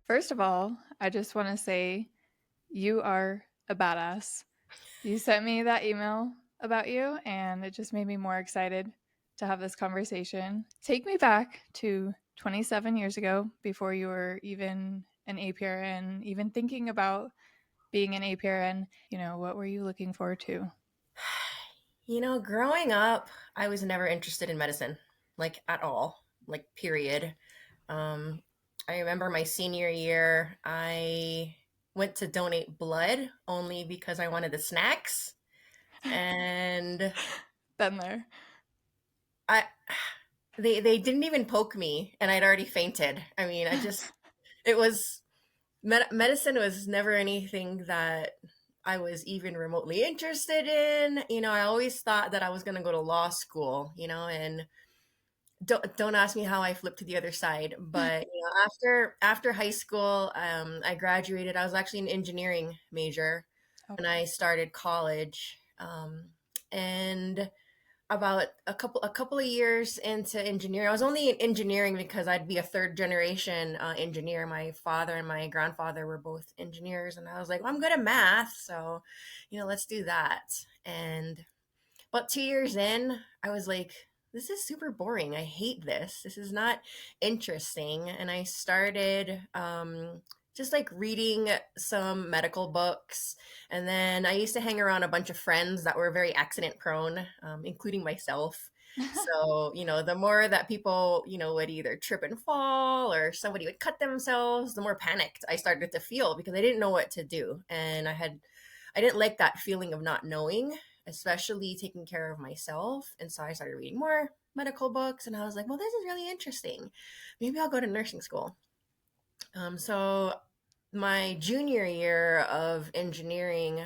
First of all, I just want to say you are a badass. You sent me that email about you, and it just made me more excited to have this conversation. Take me back to 27 years ago, before you were even an APRN, even thinking about being an APRN. What were you looking forward to? Growing up, I was never interested in medicine, like at all, like period. Um, I remember my senior year, I went to donate blood only because I wanted the snacks, and Been there. I they didn't even poke me, and I'd already fainted. I mean, it was medicine was never anything that I was even remotely interested in. I always thought that I was going to go to law school, and don't ask me how I flipped to the other side. But after high school, I graduated. I was actually an engineering major, and I started college. And about a couple of years into engineering, I was only in engineering because I'd be a third generation engineer. My father and my grandfather were both engineers, and I was like, well, I'm good at math, so let's do that. And about 2 years in, I was like, this is super boring. I hate this. This is not interesting. And I started just like reading some medical books. And then I used to hang around a bunch of friends that were very accident prone, including myself. So, the more that people, would either trip and fall or somebody would cut themselves, the more panicked I started to feel because I didn't know what to do. And I didn't like that feeling of not knowing, especially taking care of myself. And so I started reading more medical books, and I was like, well, this is really interesting. Maybe I'll go to nursing school. So my junior year of engineering,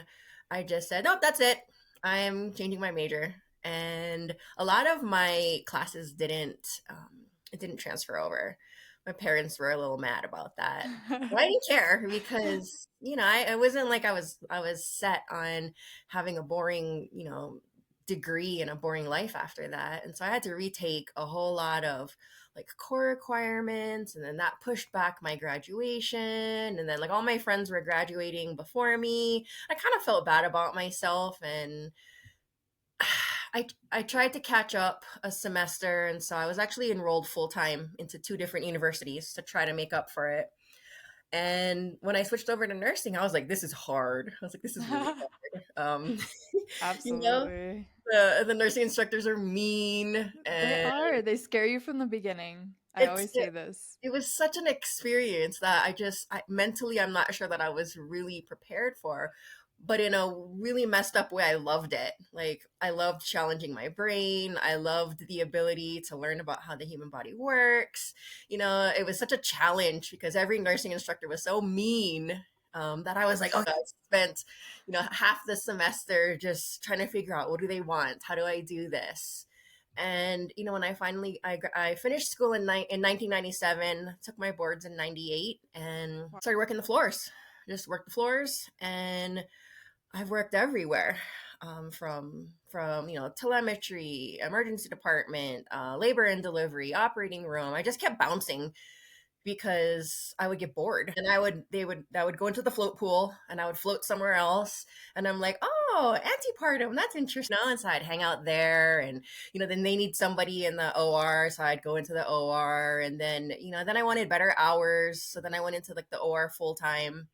I just said, nope, that's it. I'm changing my major. And a lot of my classes it didn't transfer over. My parents were a little mad about that. Well, I didn't care because, I wasn't like I was set on having a boring, degree and a boring life after that. And so I had to retake a whole lot of like core requirements, and then that pushed back my graduation, and then like all my friends were graduating before me. I kind of felt bad about myself, and I tried to catch up a semester, and so I was actually enrolled full time into two different universities to try to make up for it. And when I switched over to nursing, I was like, this is hard. I was like, this is really hard. You know, Absolutely. the nursing instructors are mean, They and are. They scare you from the beginning. I it's always say this. it was such an experience that mentally, I'm not sure that I was really prepared for. But in a really messed up way, I loved it. Like, I loved challenging my brain. I loved the ability to learn about how the human body works. It was such a challenge because every nursing instructor was so mean, that I was like, oh, I spent, half the semester just trying to figure out, what do they want? How do I do this? And when I finished school in 1997, took my boards in 98, and started working the floors. Just worked the floors, and I've worked everywhere, from telemetry, emergency department, labor and delivery, operating room. I just kept bouncing because I would get bored, and I would go into the float pool, and I would float somewhere else, and I'm like, oh, antepartum, that's interesting. And so I'd hang out there, and then they need somebody in the OR, so I'd go into the OR, and then I wanted better hours, so then I went into like the OR full time.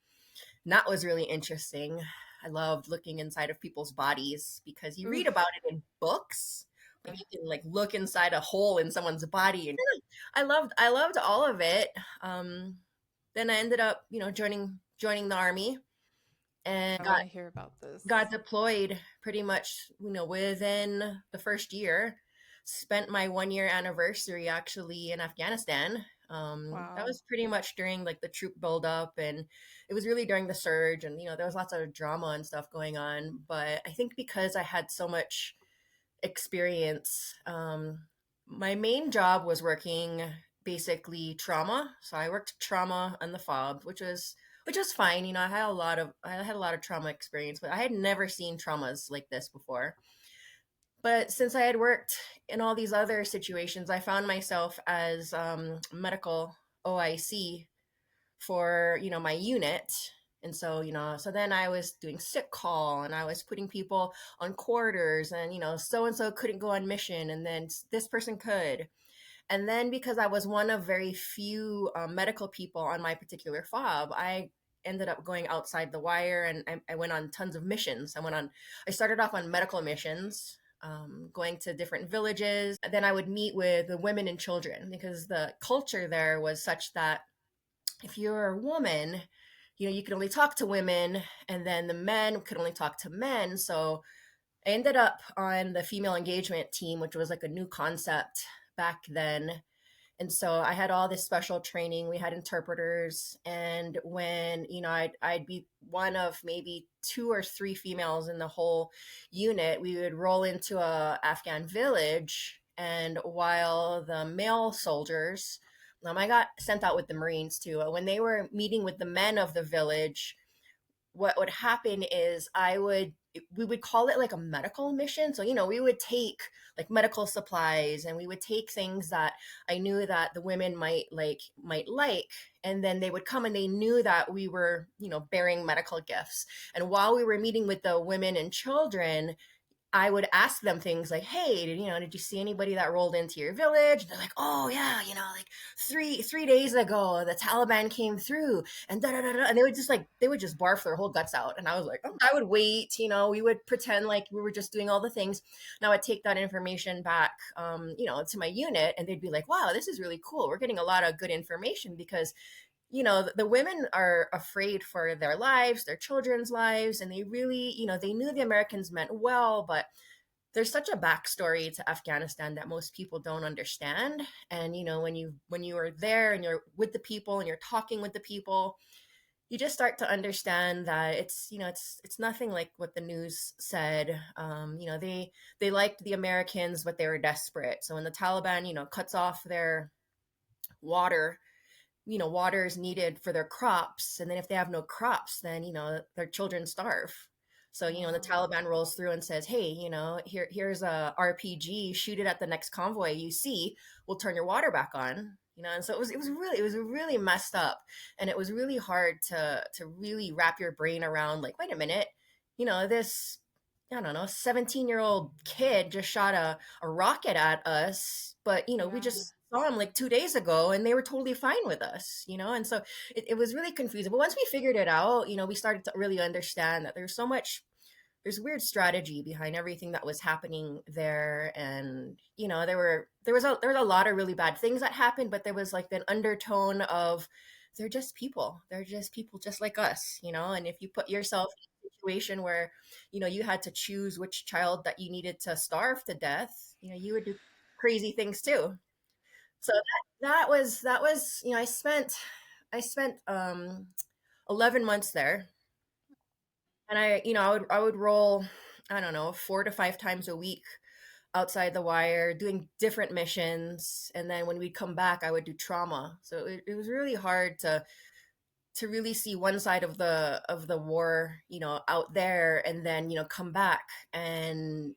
And that was really interesting. I loved looking inside of people's bodies because you read about Oof. it in books. Like, you can like look inside a hole in someone's body, and I loved all of it. Then I ended up, joining the army, and I want got to hear about got this. deployed pretty much, within the first year. Spent my 1 year anniversary actually in Afghanistan. That Wow. was pretty much during like the troop buildup, and it was really during the surge, and there was lots of drama and stuff going on. But I think because I had so much experience, my main job was working basically trauma. So I worked trauma on the fob, which was fine. I had a lot of trauma experience, but I had never seen traumas like this before. But since I had worked in all these other situations, I found myself as medical OIC for, my unit. And so, so then I was doing sick call, and I was putting people on quarters, and, so and so couldn't go on mission, and then this person could. And then because I was one of very few medical people on my particular fob, I ended up going outside the wire, and I went on tons of missions. I started off on medical missions, going to different villages. Then I would meet with the women and children, because the culture there was such that if you're a woman, you could only talk to women, and then the men could only talk to men. So I ended up on the female engagement team, which was like a new concept back then. And so I had all this special training. We had interpreters, and when I'd be one of maybe two or three females in the whole unit, we would roll into a Afghan village, and while the male soldiers, I got sent out with the Marines too. When they were meeting with the men of the village, what would happen is we would call it like a medical mission. So, we would take like medical supplies, and we would take things that I knew that the women might like, and then they would come, and they knew that we were, bearing medical gifts. And while we were meeting with the women and children, I would ask them things like, "Hey, did you see anybody that rolled into your village?" And they're like, "Oh yeah, like three days ago, the Taliban came through, and da da da da," and they would just barf their whole guts out. And I was like, oh, I would wait, we would pretend like we were just doing all the things. Now I'd take that information back, to my unit, and they'd be like, "Wow, this is really cool. We're getting a lot of good information," because the women are afraid for their lives, their children's lives, and they really, they knew the Americans meant well, but there's such a backstory to Afghanistan that most people don't understand. And when you are there, and you're with the people, and you're talking with the people, you just start to understand that it's nothing like what the news said. They liked the Americans, but they were desperate. So when the Taliban, cuts off their water, water is needed for their crops, and then if they have no crops, then their children starve. So the Wow. Taliban rolls through and says, "Hey, here's a RPG, shoot it at the next convoy you see, we'll turn your water back on." And so it was really messed up, and it was really hard to really wrap your brain around, like, wait a minute, this, I don't know, 17-year-old kid just shot a rocket at us, but we Yeah. just saw him like 2 days ago, and they were totally fine with us. And so it was really confusing. But once we figured it out, we started to really understand that there's weird strategy behind everything that was happening there. And there was a lot of really bad things that happened, but there was like an undertone of, they're just people just like us. And if you put yourself in a situation where you had to choose which child that you needed to starve to death, you would do crazy things too. So that was I spent 11 months there. And I would roll, I don't know, 4 to 5 times a week outside the wire, doing different missions. And then when we'd come back, I would do trauma. So it was really hard to really see one side of the war, out there, and then come back and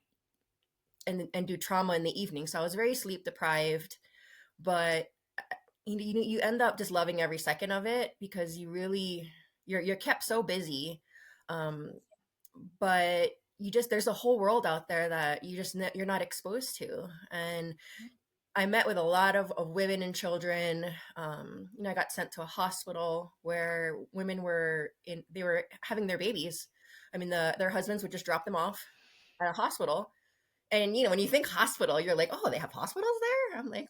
do trauma in the evening. So I was very sleep deprived, but you end up just loving every second of it, because you're kept so busy. um but there's a whole world out there that you're not exposed to. And I met with a lot of women and children. I got sent to a hospital where women they were having their babies. I mean, their husbands would just drop them off at a hospital. And when you think hospital, you're like, oh, they have hospitals there. I'm like,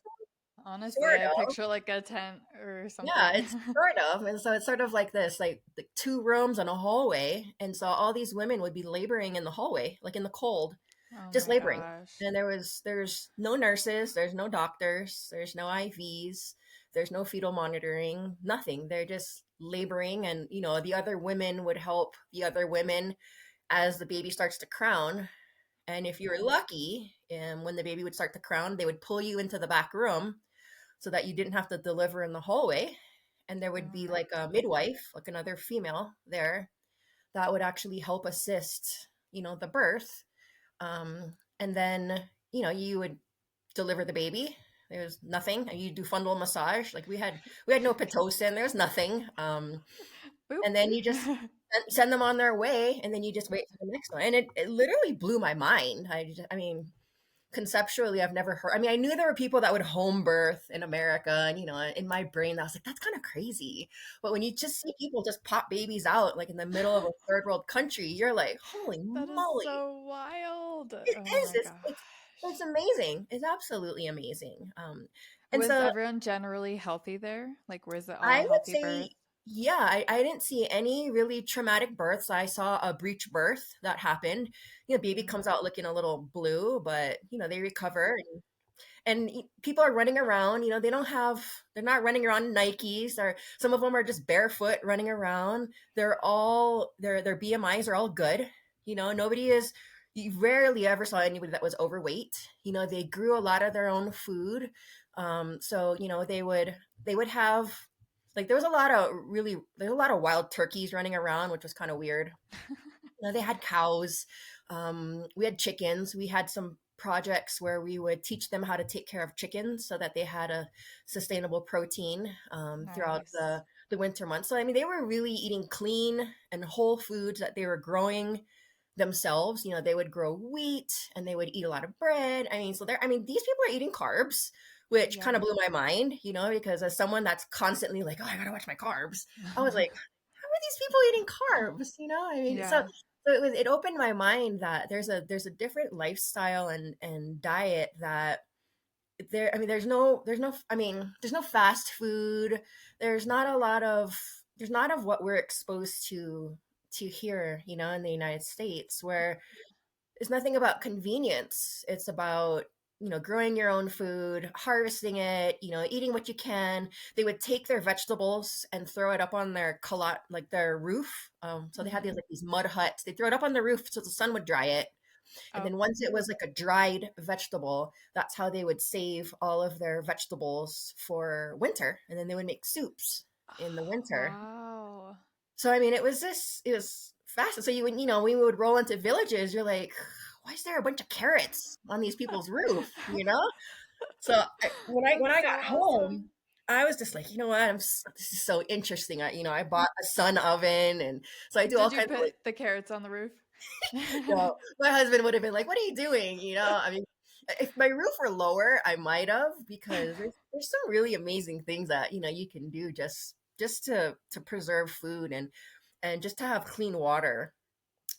Honestly, sort I of. picture like a tent or Yeah, something. it's sort of. And so it's sort of like this, like two rooms and a hallway. And so all these women would be laboring in the hallway, like in the cold, Oh just my laboring. gosh. And there's no nurses, there's no doctors, there's no IVs, there's no fetal monitoring, nothing. They're just laboring. And the other women would help the other women as the baby starts to crown. And if you were lucky, and when the baby would start to crown, they would pull you into the back room so that you didn't have to deliver in the hallway. And there would Oh be my like a midwife, like another female there, that would actually help assist, the birth. And then, you would deliver the baby. There's nothing. You do fundal massage. Like we had no pitocin. There's nothing. Boop. And then you just send them on their way, and then you just wait for the next one. And it literally blew my mind. I mean, conceptually, I've never heard. I mean, I knew there were people that would home birth in America, and in my brain, I was like, that's kind of crazy. But when you just see people just pop babies out, like in the middle of a third world country, you're like, holy That is moly! so wild. It Oh is. my It's gosh. amazing. It's absolutely amazing. And Was so everyone generally healthy there? Like, was it I all would healthy say, birth? yeah, I didn't see any really traumatic births. I saw a breech birth that happened. Baby Mm. comes out looking a little blue, but they recover. And people are running around. They're not running around in Nikes, or some of them are just barefoot running around. Their BMIs are all good. Nobody is. You rarely ever saw anybody that was overweight. They grew a lot of their own food. So they would have, like, there's a lot of wild turkeys running around, which was kind of weird. They had cows. We had chickens. We had some projects where we would teach them how to take care of chickens so that they had a sustainable protein throughout Nice. the winter months. So, I mean, they were really eating clean and whole foods that they were growing themselves. They would grow wheat and they would eat a lot of bread. These people are eating carbs, which kind Yeah. of blew my mind, because as someone that's constantly like, oh, I gotta watch my carbs, I was like, how are these people eating carbs? So Yeah. it opened my mind that there's a different lifestyle and diet that there's no fast food. There's not a lot of there's not of what we're exposed to here, in the United States, where it's nothing about convenience. It's about growing your own food, harvesting it, eating what you can. They would take their vegetables and throw it up on their like their roof. So they had Hmm. these mud huts. They throw it up on the roof so the sun would dry it. And Oh, then once it was like a dried vegetable, that's how they would save all of their vegetables for winter. And then they would make soups in the winter. wow. So I mean, it was fast. So we would roll into villages. You're like, why is there a bunch of carrots on these people's roof? So when That's I so got home, awesome. I was just like, you know what? This is so interesting. I bought a sun oven, and so I do all Did you kinds of, like, put the carrots on the roof? my husband would have been like, "What are you doing?" I mean, if my roof were lower, I might have, because there's some really amazing things that you can do just to preserve food and just to have clean water.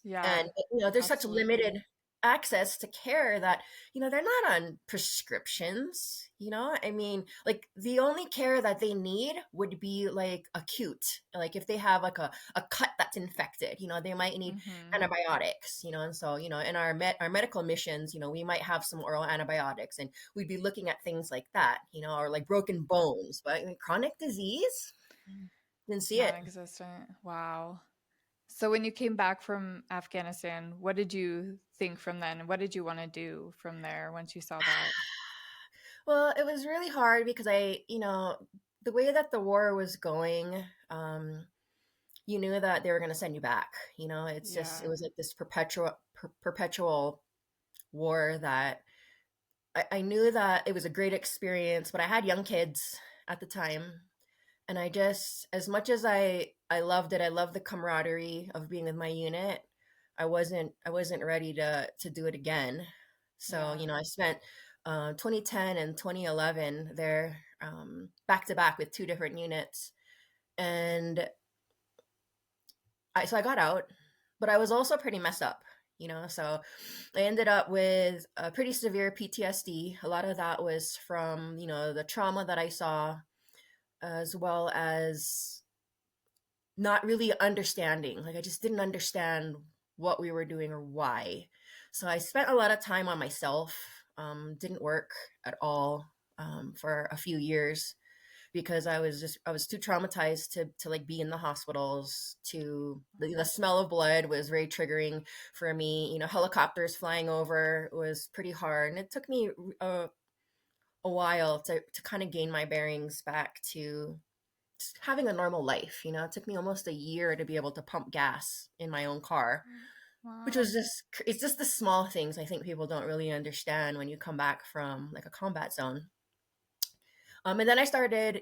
Yeah, And there's such absolutely. limited access to care that they're not on prescriptions. I mean, like, the only care that they need would be like acute, like if they have like a cut that's infected, they might need Hmm. antibiotics. And so in our medical missions, we might have some oral antibiotics, and we'd be looking at things like that, or like broken bones. But chronic disease, didn't see it. Non-existent. Wow. So when you came back from Afghanistan, what did you think from then? What did you want to do from there once you saw that? Well, it was really hard because the way that the war was going, you knew that they were going to send you back. It Yeah. was like this perpetual war that I knew that it was a great experience, but I had young kids at the time. And as much as I loved it, I loved the camaraderie of being with my unit. I wasn't ready to do it again. So Yeah. I spent 2010 and 2011 there, back to back with two different units, and I got out, but I was also pretty messed up. So I ended up with a pretty severe PTSD. A lot of that was from the trauma that I saw, as well as not really understanding. Like, I just didn't understand what we were doing or why. So I spent a lot of time on myself. Didn't work at all, for a few years, because I was too traumatized to like be in the hospitals. To the smell of blood was very triggering for me. Helicopters flying over was pretty hard, and it took me a while to kind of gain my bearings back to having a normal life. It took me almost a year to be able to pump gas in my own car, which Wow. was it's just the small things I think people don't really understand when you come back from like a combat zone. And then I started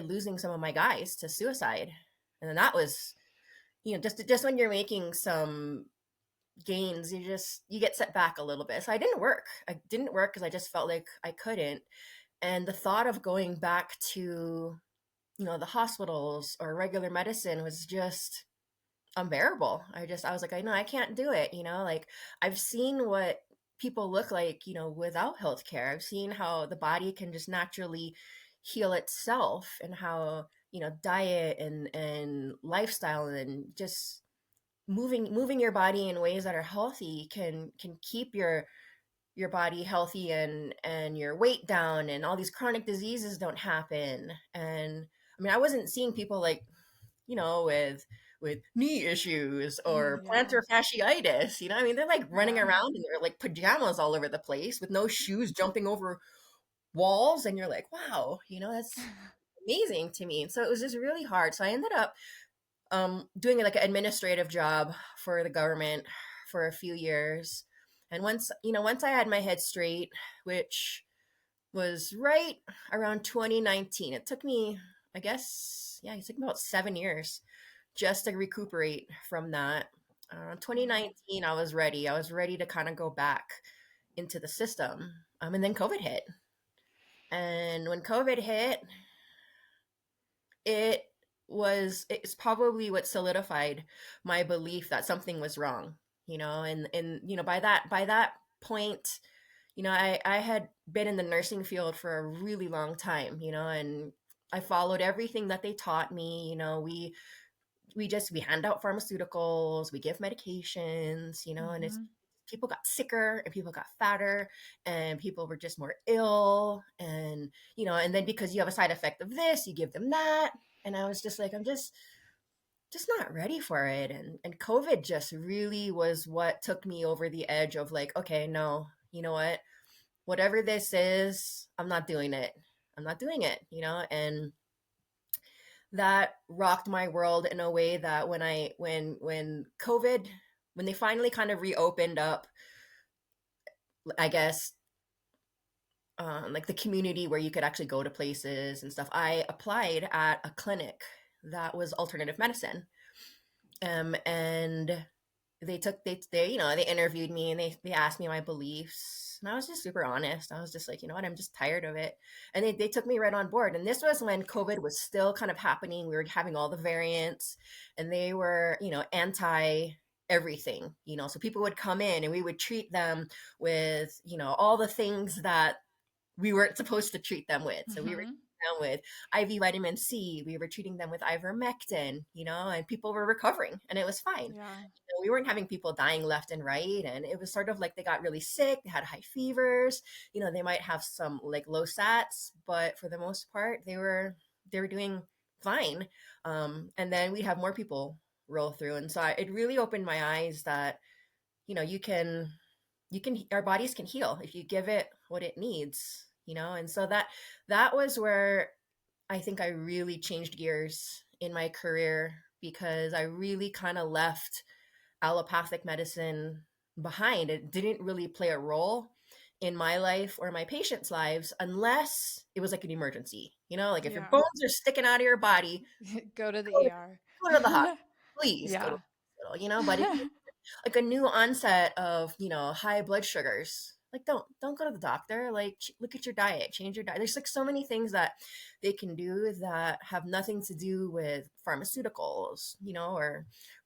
losing some of my guys to suicide. And then that was, just when you're making some gains, you get set back a little bit. So I didn't work because I just felt like I couldn't. And the thought of going back to, the hospitals or regular medicine was just unbearable. I was like, I know I can't do it. Like, I've seen what people look like, without healthcare. I've seen how the body can just naturally heal itself, and how, diet and lifestyle and just moving your body in ways that are healthy can keep your body healthy, and your weight down, and all these chronic diseases don't happen. And I mean, I wasn't seeing people like, with knee issues or Yeah. plantar fasciitis. I mean, they're like running Yeah. around in their like pajamas all over the place with no shoes, jumping over walls, and you're like, wow, that's amazing to me. So it was just really hard. So I ended up doing like an administrative job for the government for a few years. And once I had my head straight, which was right around 2019, it took me, I guess, yeah, it took me about 7 years just to recuperate from that. Wow. 2019, I was ready. I was ready to kind of go back into the system. And then COVID hit. And when COVID hit, it it's probably what solidified my belief that something was wrong. And by that point, I had been in the nursing field for a really long time, and I followed everything that they taught me. We hand out pharmaceuticals, we give medications, and it's Mm-hmm. people got sicker and people got fatter and people were just more ill. And and then because you have a side effect of this, you give them that. And I was just like, I'm just not ready for it. And COVID just really was what took me over the edge of like, okay, no, you know what, whatever this is, I'm not doing it. I'm not doing it. And that rocked my world in a way that when COVID, when they finally kind of reopened up, I guess, like the community where you could actually go to places and stuff, I applied at a clinic that was alternative medicine. And they interviewed me, and they asked me my beliefs, and I was just super honest. I was just like, you know what, I'm just tired of it. And they took me right on board. And this was when COVID was still kind of happening. We were having all the variants, and they were, anti everything. So people would come in and we would treat them with, all the things that we weren't supposed to treat them with. So we were Mm-hmm. treating them with IV vitamin C. We were treating them with ivermectin, and people were recovering, and it was fine. Yeah. We weren't having people dying left and right. And it was sort of like they got really sick, they had high fevers. They might have some like low sats, but for the most part, they were doing fine. And then we'd have more people roll through. And so it really opened my eyes that, you can our bodies can heal if you give it what it needs. And so that was where I think I really changed gears in my career, because I really kind of left allopathic medicine behind. It didn't really play a role in my life or my patients' lives unless it was like an emergency. Like if your Yeah. bones are sticking out of your body, Go to go the to, ER. go to the hospital. Please go to Yeah. the hospital. But if like a new onset of high blood sugars, like don't go to the doctor. Like look at your diet, change your diet. There's like so many things that they can do that have nothing to do with pharmaceuticals,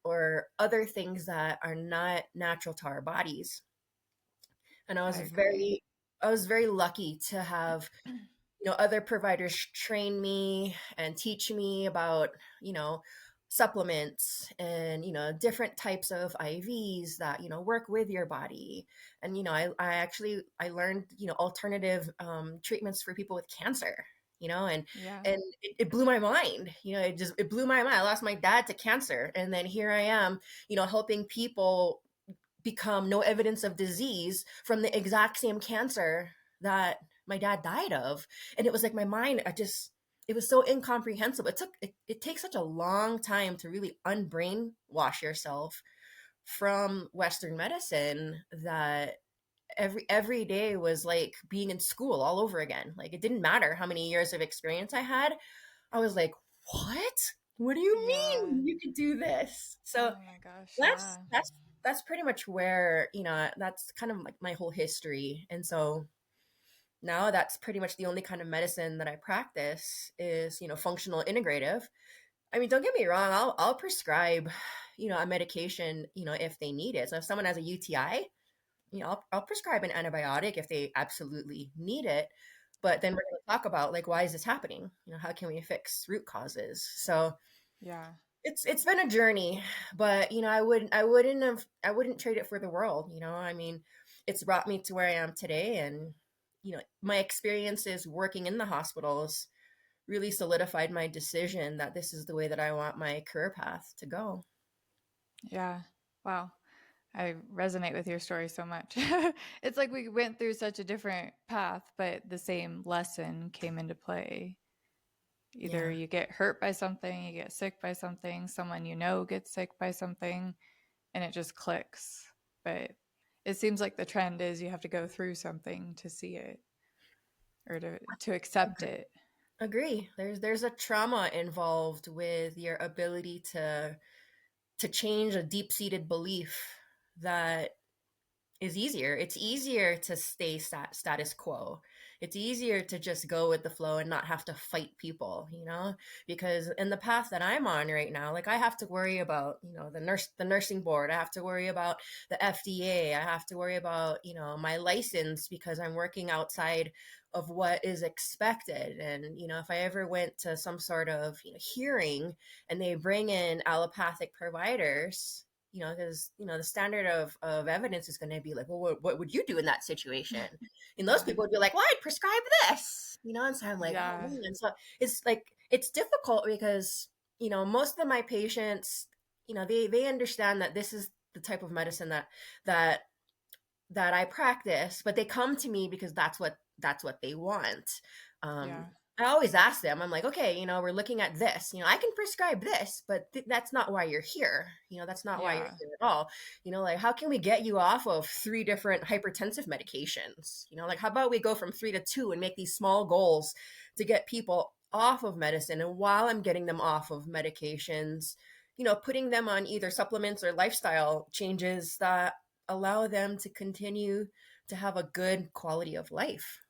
or other things that are not natural to our bodies. And I agree. I was very lucky to have other providers train me and teach me about supplements and different types of IVs that work with your body. And I learned alternative treatments for people with cancer. Yeah. And it blew my mind. It blew my mind. I lost my dad to cancer, and then here I am, helping people become no evidence of disease from the exact same cancer that my dad died of. And it was like my mind, it was so incomprehensible. It takes such a long time to really unbrainwash yourself from Western medicine, that every day was like being in school all over again. Like it didn't matter how many years of experience I had. I was like, what do you Yeah. mean you could do this? So Oh my gosh. that's Yeah. that's that's pretty much where, that's kind of like my whole history. And so now that's pretty much the only kind of medicine that I practice is, functional integrative. I mean, don't get me wrong, I'll prescribe, a medication, if they need it. So if someone has a UTI, I'll prescribe an antibiotic if they absolutely need it. But then we're going to talk about, like, why is this happening? How can we fix root causes? So Yeah. it's been a journey, but I wouldn't trade it for the world. I mean, it's brought me to where I am today, and my experiences working in the hospitals really solidified my decision that this is the way that I want my career path to go. Yeah. Wow. I resonate with your story so much. It's like we went through such a different path, but the same lesson came into play. Either Yeah, you get hurt by something, you get sick by something, someone you know gets sick by something, and it just clicks. But it seems like the trend is you have to go through something to see it or to accept agree. it. Agree. There's a trauma involved with your ability to change a deep-seated belief that is easier. It's easier to stay status quo. It's easier to just go with the flow and not have to fight people, because in the path that I'm on right now, like I have to worry about, the nursing board. I have to worry about the FDA. I have to worry about, my license because I'm working outside of what is expected. And, if I ever went to some sort of, hearing and they bring in allopathic providers, because the standard of evidence is going to be like, well, what would you do in that situation? And those Yeah. people would be like, well, I'd prescribe this, and so I'm like, oh Yeah. man. So it's like it's difficult because most of my patients, they understand that this is the type of medicine that that I practice, but they come to me because that's what they want. Um, Yeah. I always ask them, I'm like, okay, we're looking at this. I can prescribe this, but that's not why you're here. That's not why you're Yeah. here at all. Like, how can we get you off of 3 different hypertensive medications? Like, how about we go from 3 to 2 and make these small goals to get people off of medicine? And while I'm getting them off of medications, putting them on either supplements or lifestyle changes that allow them to continue to have a good quality of life,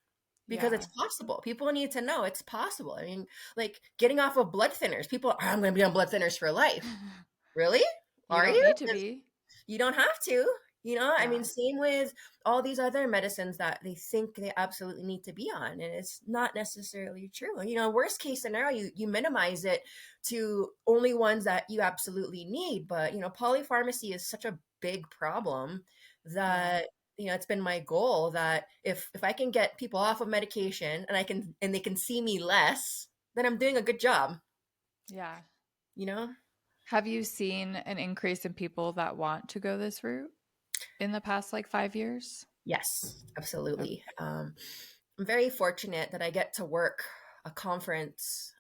because Yeah. it's possible. People need to know it's possible. I mean, like getting off of blood thinners. People, I'm going to be on blood thinners for life. Really? You Are don't you? need to 'Cause be. you don't have to. I Yeah. mean, same with all these other medicines that they think they absolutely need to be on, and it's not necessarily true. Worst case scenario, you minimize it to only ones that you absolutely need. But polypharmacy is such a big problem Yeah. that it's been my goal that if I can get people off of medication and they can see me less, then I'm doing a good job. Yeah. You know. Have you seen an increase in people that want to go this route in the past like 5 years? Yes, Oh, absolutely. I'm very fortunate that I get to work a conference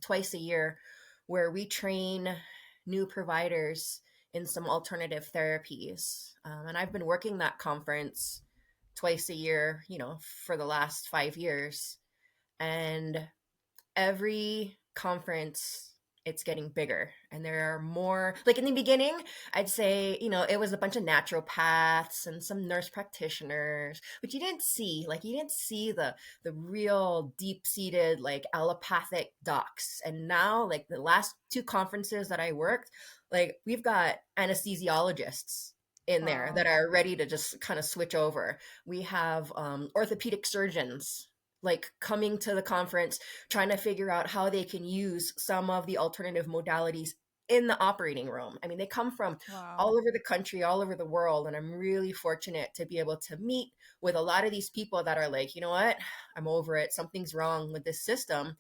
twice a year where we train new providers in some alternative therapies. And I've been working that conference twice a year, for the last 5 years. And every conference, it's getting bigger, and there are more. Like in the beginning, I'd say it was a bunch of naturopaths and some nurse practitioners, but you didn't see the real deep-seated like allopathic docs. And now, like the last 2 conferences that I worked, like we've got anesthesiologists in there wow. that are ready to just kind of switch over. We have orthopedic surgeons like coming to the conference, trying to figure out how they can use some of the alternative modalities in the operating room. I mean, they come from Wow. all over the country, all over the world, and I'm really fortunate to be able to meet with a lot of these people that are like, you know what, I'm over it. Something's wrong with this system,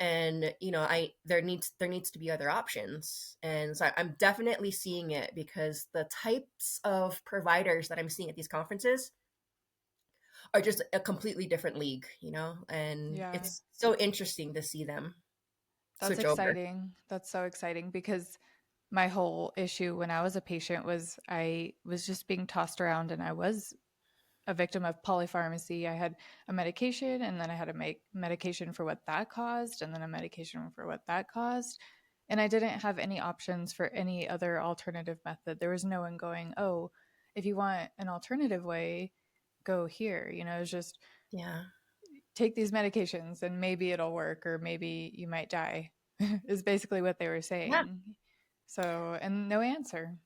and I there needs to be other options. And so I'm definitely seeing it, because the types of providers that I'm seeing at these conferences are just a completely different league, and Yeah. it's so interesting to see them That's switch over. exciting. That's so exciting because my whole issue when I was a patient was I was just being tossed around and I was a victim of polypharmacy. I had a medication, and then I had a medication for what that caused, and then a medication for what that caused. And I didn't have any options for any other alternative method. There was no one going, oh, if you want an alternative way, go here. It was just Yeah. take these medications and maybe it'll work, or maybe you might die, is basically what they were Yeah. saying. So, and no answer,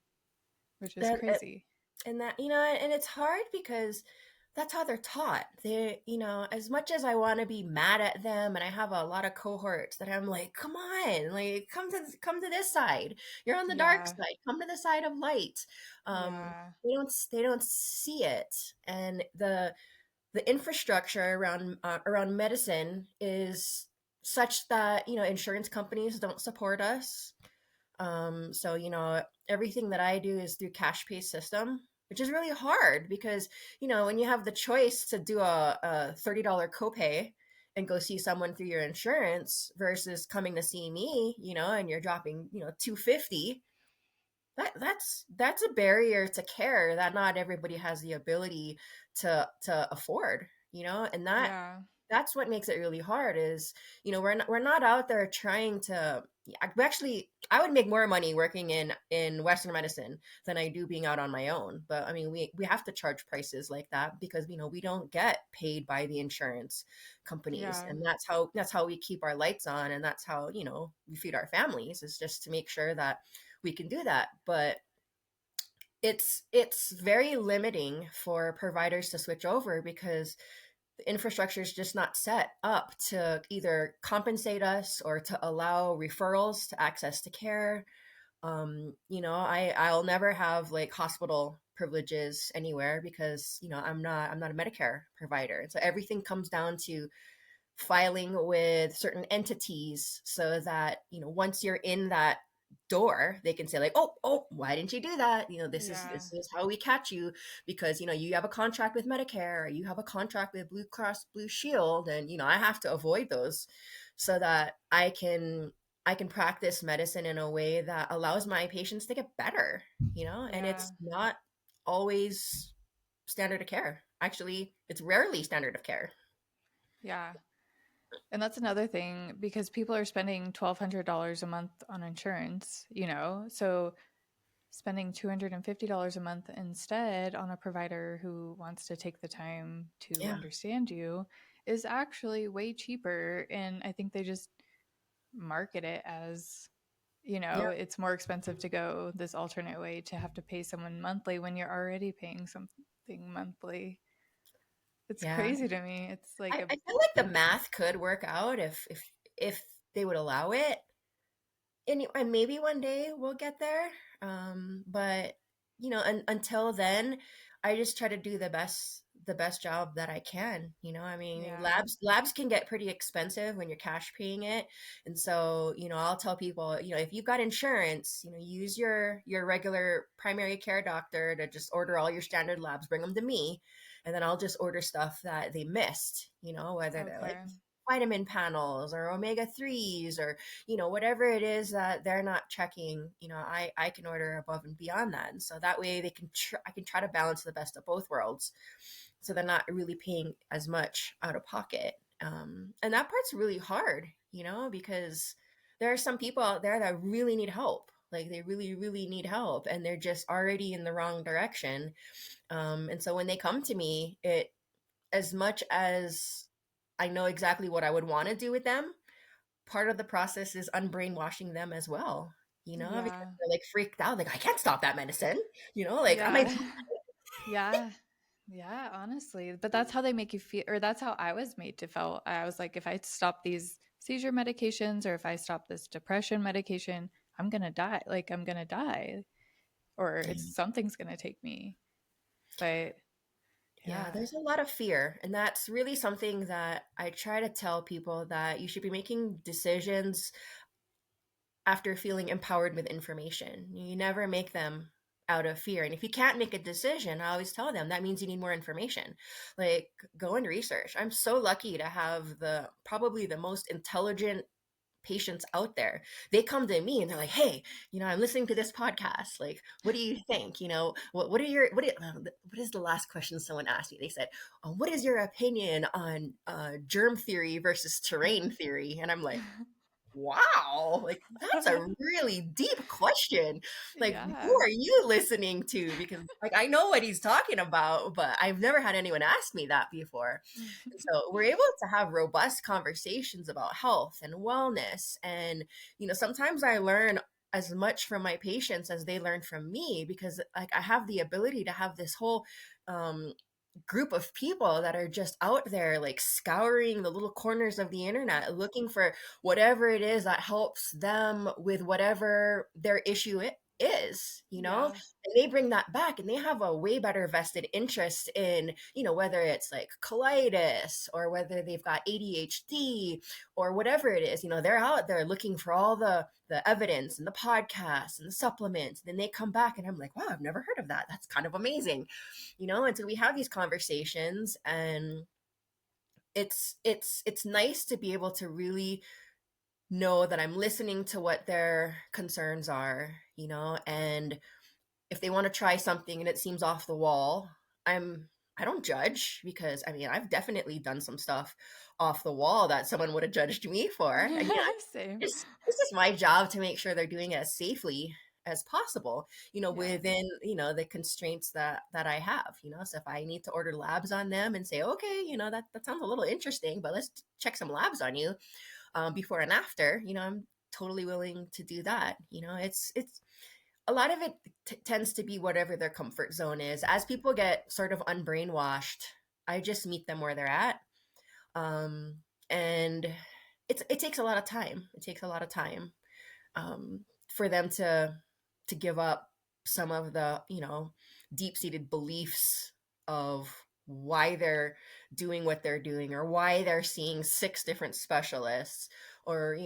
which is That crazy. and that, and it's hard because that's how they're taught. They, as much as I want to be mad at them, and I have a lot of cohorts that I'm like, come on, like come to this side. You're on the dark Yeah. side. Come to the side of light. Yeah. They don't see it, and the infrastructure around medicine is such that insurance companies don't support us. So everything that I do is through cash pay system, which is really hard because when you have the choice to do a $30 copay and go see someone through your insurance versus coming to see me, and you're dropping 250, that's a barrier to care that not everybody has the ability to afford, and Yeah. that's what makes it really hard is we're not out there trying to actually I would make more money working in Western medicine than I do being out on my own, but I mean we have to charge prices like that because we don't get paid by the insurance companies, Yeah. and that's how we keep our lights on, and that's how we feed our families, is just to make sure that we can do that. But it's very limiting for providers to switch over because the infrastructure is just not set up to either compensate us or to allow referrals to access to care. I'll never have like hospital privileges anywhere because I'm not a Medicare provider, and so everything comes down to filing with certain entities so that once you're in that door they can say like, oh, why didn't you do that, this is Yeah. this is how we catch you, because you have a contract with Medicare, or you have a contract with Blue Cross Blue Shield, and I have to avoid those so that I can practice medicine in a way that allows my patients to get better, and Yeah. it's not always standard of care. Actually, it's rarely standard of care. Yeah. And that's another thing because people are spending $1,200 a month on insurance, So spending $250 a month instead on a provider who wants to take the time to Yeah. understand you is actually way cheaper. And I think they just market it as, Yeah. it's more expensive to go this alternate way to have to pay someone monthly when you're already paying something monthly. It's Yeah. crazy to me. It's like I feel like the math could work out if they would allow it, and maybe one day we'll get there. But until then, I just try to do the best job that I can. I mean, yeah. labs can get pretty expensive when you're cash paying it, and so I'll tell people, if you've got insurance, use your regular primary care doctor to just order all your standard labs, bring them to me, and then I'll just order stuff that they missed. Whether they're like Okay. vitamin panels or omega 3s or whatever it is that they're not checking, I can order above and beyond that, and so that way I can try to balance the best of both worlds, so they're not really paying as much out of pocket. And that part's really hard, because there are some people out there that really need help, like they really really need help, and they're just already in the wrong direction. And so when they come to me, it as much as I know exactly what I would want to do with them, part of the process is unbrainwashing them as well, because Yeah. they're like freaked out, like I can't stop that medicine, like I might. Yeah. Yeah. Yeah, honestly. But that's how they make you feel, or that's how I was made to feel. I was like, if I stop these seizure medications or if I stop this depression medication, I'm going to die. Like, I'm going to die, or it's something's going to take me. But Yeah, yeah, there's a lot of fear, and that's really something that I try to tell people, that you should be making decisions after feeling empowered with information. You never make them out of fear. And if you can't make a decision, I always tell them that means you need more information. Like, go and research. I'm so lucky to have the probably the most intelligent patients out there. They come to me and they're like, hey, I'm listening to this podcast. Like, what do you think? What is the last question someone asked me? They said, what is your opinion on germ theory versus terrain theory? And I'm like, wow, like that's a really deep question. Like, who Yeah. are you listening to? Because like I know what he's talking about, but I've never had anyone ask me that before. And so we're able to have robust conversations about health and wellness. And, sometimes I learn as much from my patients as they learn from me, because like I have the ability to have this whole um group of people that are just out there like scouring the little corners of the internet looking for whatever it is that helps them with whatever their issue is. Yeah. And they bring that back and they have a way better vested interest in, whether it's like colitis or whether they've got ADHD or whatever it is. They're out there looking for all the evidence and the podcasts and the supplements. Then they come back and I'm like, wow, I've never heard of that. That's kind of amazing. And so we have these conversations, and it's nice to be able to really know that I'm listening to what their concerns are, and if they want to try something and it seems off the wall, I don't judge, because I mean, I've definitely done some stuff off the wall that someone would have judged me for. And Same. it's just my job to make sure they're doing it as safely as possible, Yeah. within, the constraints that I have, so if I need to order labs on them and say, okay, that sounds a little interesting, but let's check some labs on you before and after, I'm totally willing to do that. It's a lot of it tends to be whatever their comfort zone is. As people get sort of unbrainwashed, I just meet them where they're at. Um, and it takes a lot of time. It takes a lot of time for them to give up some of the, deep-seated beliefs of why they're doing what they're doing, or why they're seeing six different specialists, or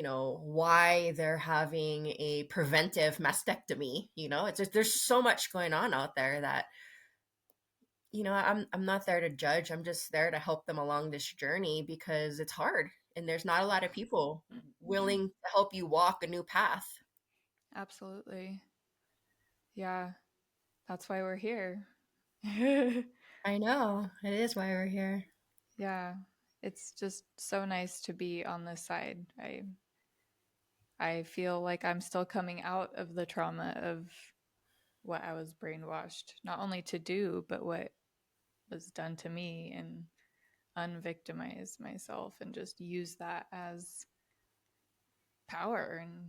why they're having a preventive mastectomy. It's just, there's so much going on out there that I'm not there to judge. I'm just there to help them along this journey, because it's hard and there's not a lot of people willing to help you walk a new path. Absolutely. Yeah. That's why we're here. I know, it is why we're here. Yeah. It's just so nice to be on this side. I feel like I'm still coming out of the trauma of what I was brainwashed, not only to do, but what was done to me, and unvictimize myself and just use that as power and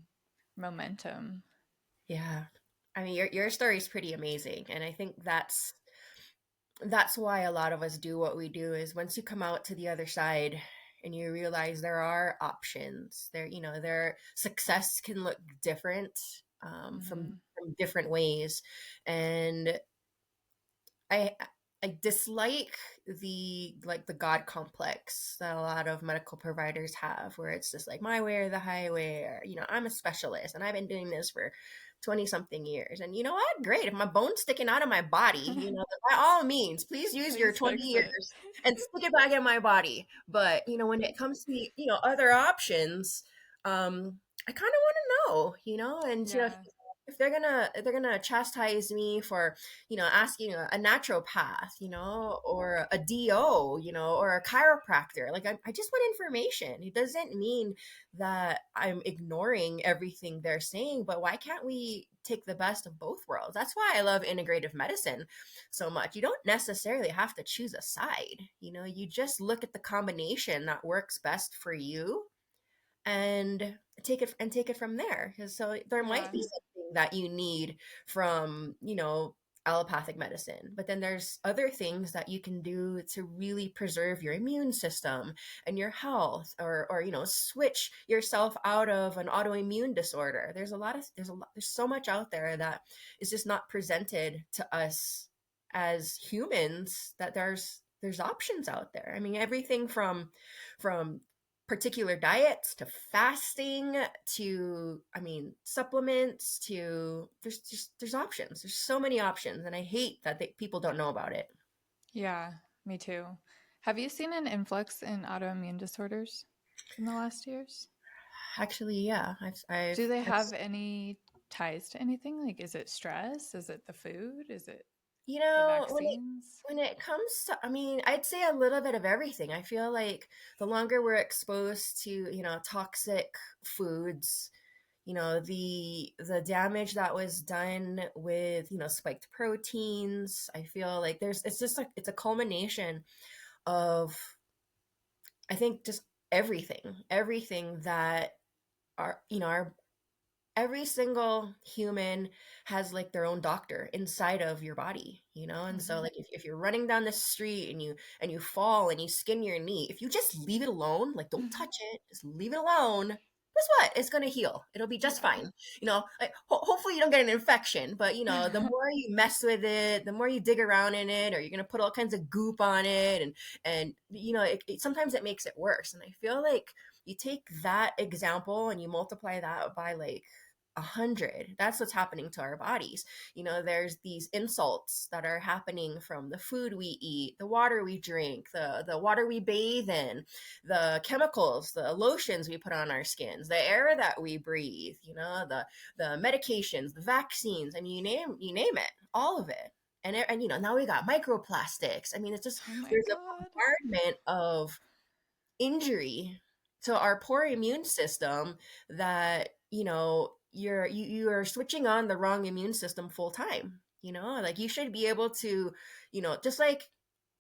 momentum. Yeah. I mean, your story is pretty amazing, and I think that's why a lot of us do what we do. Is once you come out to the other side and you realize there are options there, their success can look different Mm-hmm. from different ways. And I I dislike the God complex that a lot of medical providers have, where it's just like my way or the highway, or I'm a specialist and I've been doing this for 20 something years. And you know what? Great. If my bone's sticking out of my body, by all means, please use your Please 20 fix it. years and stick it back in my body. But when it comes to other options, I kind of want to know, and Yeah. if they're gonna chastise me for asking a naturopath, or a DO, or a chiropractor. Like, I just want information. It doesn't mean that I'm ignoring everything they're saying, but why can't we take the best of both worlds? That's why I love integrative medicine so much. You don't necessarily have to choose a side. You just look at the combination that works best for you, and take it from there. 'Cause so there might Yeah. be something that you need from allopathic medicine, but then there's other things that you can do to really preserve your immune system and your health, or switch yourself out of an autoimmune disorder. There's so much out there that is just not presented to us as humans, that there's options out there. I mean, everything from particular diets to fasting to, I mean, supplements to, there's options. There's so many options, and I hate that people don't know about it. Yeah. Me too. Have you seen an influx in autoimmune disorders in the last years? Actually, yeah, Do they have it's, any ties to anything? Like, is it stress? Is it the food? Is it you the know, vaccines? when it comes to, I mean, I'd say a little bit of everything. I feel like the longer we're exposed to, toxic foods, the damage that was done with, spiked proteins, I feel like it's just like it's a culmination of, I think, just everything that our every single human has like their own doctor inside of your body, and so Hmm. like if you're running down the street and you fall and you skin your knee, if you just leave it alone, like don't touch it, just leave it alone, guess what, it's going to heal, it'll be just Yeah. fine. Like, hopefully you don't get an infection, but the more you mess with it, the more you dig around in it, or you're going to put all kinds of goop on it, and sometimes it makes it worse. And I feel like you take that example and you multiply that by like 100. That's what's happening to our bodies. There's these insults that are happening from the food we eat, the water we drink, the water we bathe in, the chemicals, the lotions we put on our skins, the air that we breathe, the medications, the vaccines. I mean, you name it, all of it. And now we got microplastics. I mean, it's just, Oh my there's a God. bombardment of injury to our poor immune system, that you're switching on the wrong immune system full time. Like you should be able to, just like